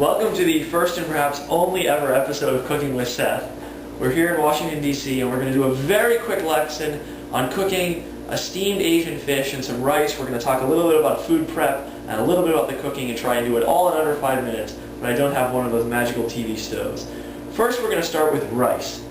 Welcome to the first and perhaps only ever episode of Cooking with Seth. We're here in Washington, D.C. and we're going to do a very quick lesson on cooking a steamed Asian fish and some rice. We're going to talk a little bit about food prep and a little bit about the cooking and try and do it all in under 5 minutes, but I don't have one of those magical TV stoves. First, we're going to start with rice.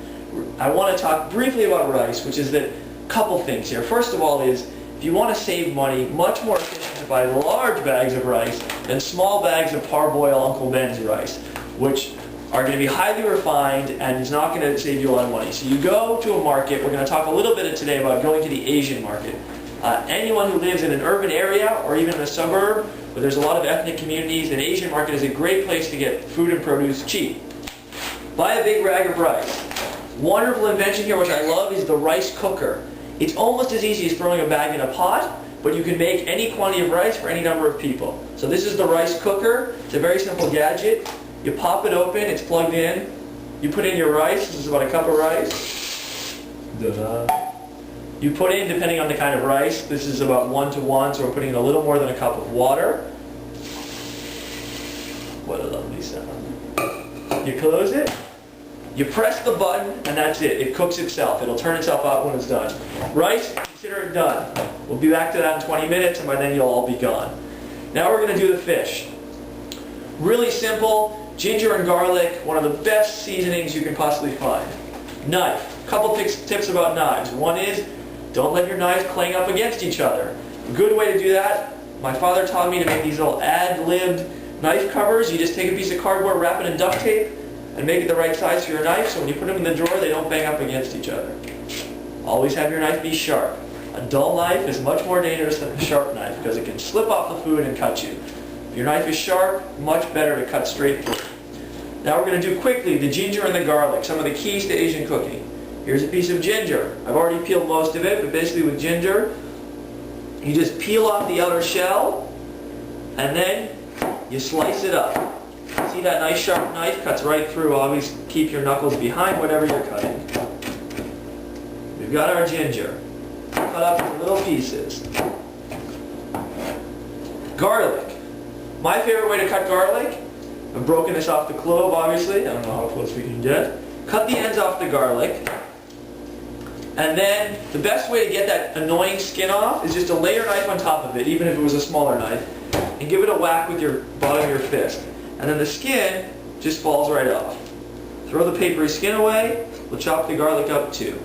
I want to talk briefly about rice, which is that a couple things here. First of all is, if you want to save money, much more efficient to buy large bags of rice than small bags of parboil Uncle Ben's rice, which are going to be highly refined and is not going to save you a lot of money. So you go to a market. We're going to talk a little bit today about going to the Asian market. Anyone who lives in an urban area or even in a suburb where there's a lot of ethnic communities, an Asian market is a great place to get food and produce cheap. Buy a big rag of rice. Wonderful invention here, which I love, is the rice cooker. It's almost as easy as throwing a bag in a pot, but you can make any quantity of rice for any number of people. So this is the rice cooker. It's a very simple gadget. You pop it open, it's plugged in. You put in your rice. This is about a cup of rice. You put in, depending on the kind of rice, this is about 1 to 1, so we're putting in a little more than a cup of water. What a lovely sound. You close it. You press the button, and that's it. It cooks itself. It'll turn itself out when it's done. Rice, consider it done. We'll be back to that in 20 minutes, and by then you'll all be gone. Now we're going to do the fish. Really simple, ginger and garlic, one of the best seasonings you can possibly find. Knife. A couple tips about knives. One is, don't let your knives clang up against each other. A good way to do that, my father taught me to make these little ad-libbed knife covers. You just take a piece of cardboard, wrap it in duct tape, and make it the right size for your knife, so when you put them in the drawer, they don't bang up against each other. Always have your knife be sharp. A dull knife is much more dangerous than a sharp knife because it can slip off the food and cut you. If your knife is sharp, much better to cut straight through. Now we're going to do quickly the ginger and the garlic, some of the keys to Asian cooking. Here's a piece of ginger. I've already peeled most of it, but basically with ginger, you just peel off the outer shell, and then you slice it up. See that nice sharp knife cuts right through. Always keep your knuckles behind whatever you're cutting. We've got our ginger. Cut up into little pieces. Garlic. My favorite way to cut garlic, I've broken this off the clove obviously. I don't know how close we can get. Cut the ends off the garlic. And then the best way to get that annoying skin off is just to lay your knife on top of it, even if it was a smaller knife, and give it a whack with your bottom of your fist. And then the skin just falls right off. Throw the papery skin away. We'll chop the garlic up too.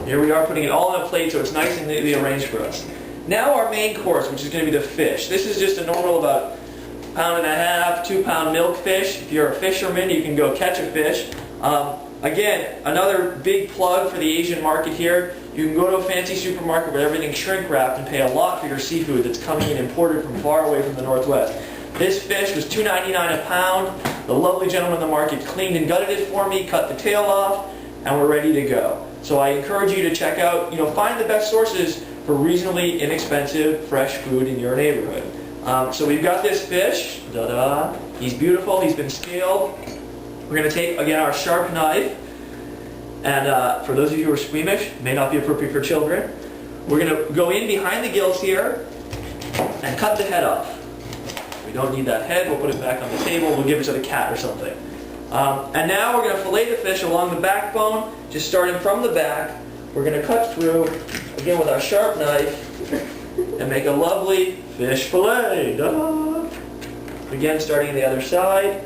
Here we are putting it all on a plate so it's nice and neatly arranged for us. Now our main course, which is going to be the fish. This is just a normal about 1.5 pound, 2 pound milk fish. If you're a fisherman, you can go catch a fish. Again, another big plug for the Asian market here. You can go to a fancy supermarket where everything's shrink wrapped and pay a lot for your seafood that's coming in imported from far away from the Northwest. This fish was $2.99 a pound. The lovely gentleman in the market cleaned and gutted it for me, cut the tail off, and we're ready to go. So I encourage you to check out, find the best sources for reasonably inexpensive fresh food in your neighborhood. So we've got this fish. Da-da. He's beautiful. He's been scaled. We're going to take, again, our sharp knife. And for those of you who are squeamish, may not be appropriate for children, we're going to go in behind the gills here and cut the head off. We don't need that head. We'll put it back on the table. We'll give it to the cat or something. And now we're going to fillet the fish along the backbone, just starting from the back. We're going to cut through, again with our sharp knife, and make a lovely fish fillet. Da! Again, starting on the other side.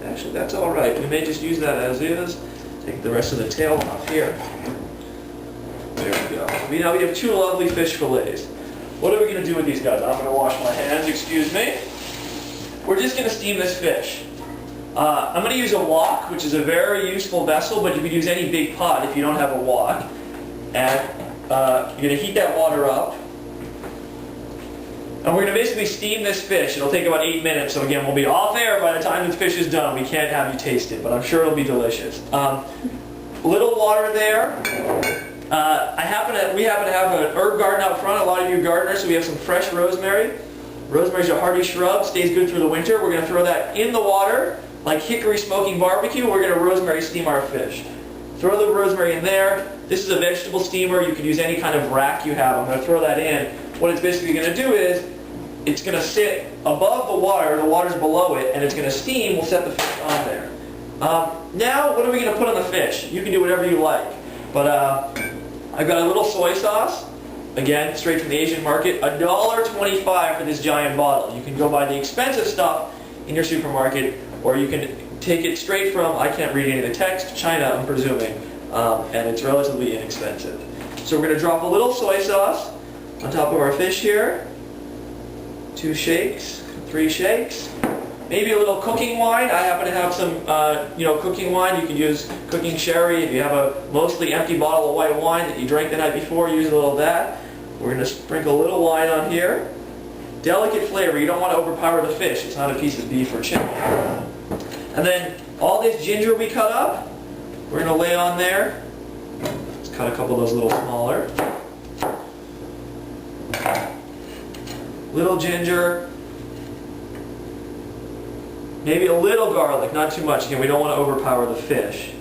Actually, that's all right. We may just use that as is. Take the rest of the tail off here. There we go. Now we have 2 lovely fish fillets. What are we going to do with these guys? I'm going to wash my hands, excuse me. We're just going to steam this fish. I'm going to use a wok, which is a very useful vessel, but you could use any big pot if you don't have a wok. And you're going to heat that water up. And we're going to basically steam this fish. It'll take about 8 minutes, so again, we'll be off air by the time the fish is done. We can't have you taste it, but I'm sure it'll be delicious. Little water there. We happen to have an herb garden out front. A lot of you gardeners, so we have some fresh rosemary. Rosemary's a hardy shrub, stays good through the winter. We're going to throw that in the water. like hickory smoking barbecue, we're going to rosemary steam our fish. Throw the rosemary in there. This is a vegetable steamer. You could use any kind of rack you have. I'm going to throw that in. What it's basically going to do is it's going to sit above the water's below it, and it's going to steam. We'll set the fish on there. Now, what are we going to put on the fish? You can do whatever you like. But I've got a little soy sauce. Again, straight from the Asian market. $1.25 for this giant bottle. You can go buy the expensive stuff in your supermarket, or you can take it straight from, I can't read any of the text, China, I'm presuming. And it's relatively inexpensive. So we're going to drop a little soy sauce on top of our fish here. 2 shakes, 3 shakes. Maybe a little cooking wine. I happen to have some, cooking wine. You can use cooking sherry. If you have a mostly empty bottle of white wine that you drank the night before, use a little of that. We're going to sprinkle a little wine on here. Delicate flavor. You don't want to overpower the fish. It's not a piece of beef or chicken. And then all this ginger we cut up, we're going to lay on there. Let's cut a couple of those a little smaller. Little ginger. Maybe a little garlic, not too much. Again, we don't want to overpower the fish.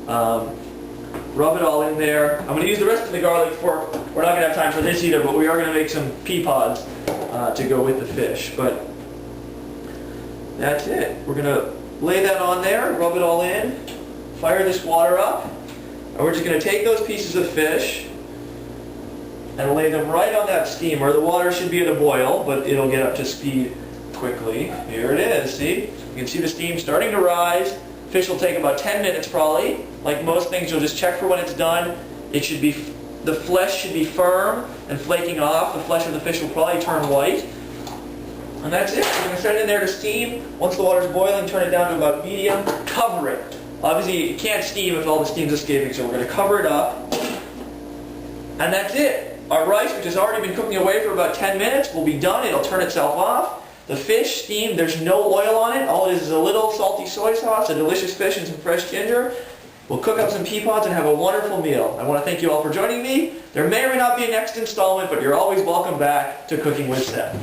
Rub it all in there. I'm going to use the rest of the garlic for, we're not going to have time for this either, but we are going to make some pea pods to go with the fish. But that's it. We're going to lay that on there, rub it all in, fire this water up, and we're just going to take those pieces of fish and lay them right on that steamer. The water should be at a boil, but it'll get up to speed quickly. Here it is, see? You can see the steam starting to rise. Fish will take about 10 minutes probably. Like most things, you'll just check for when it's done. It should be, the flesh should be firm and flaking off. The flesh of the fish will probably turn white. And that's it. We're going to set it in there to steam. Once the water's boiling, turn it down to about medium. Cover it. Obviously, it can't steam if all the steam's escaping, so we're going to cover it up. And that's it. Our rice, which has already been cooking away for about 10 minutes, will be done. It'll turn itself off. The fish steamed, there's no oil on it. All it is a little salty soy sauce, a delicious fish, and some fresh ginger. We'll cook up some pea pods and have a wonderful meal. I want to thank you all for joining me. There may or may not be a next installment, but you're always welcome back to Cooking with Seth.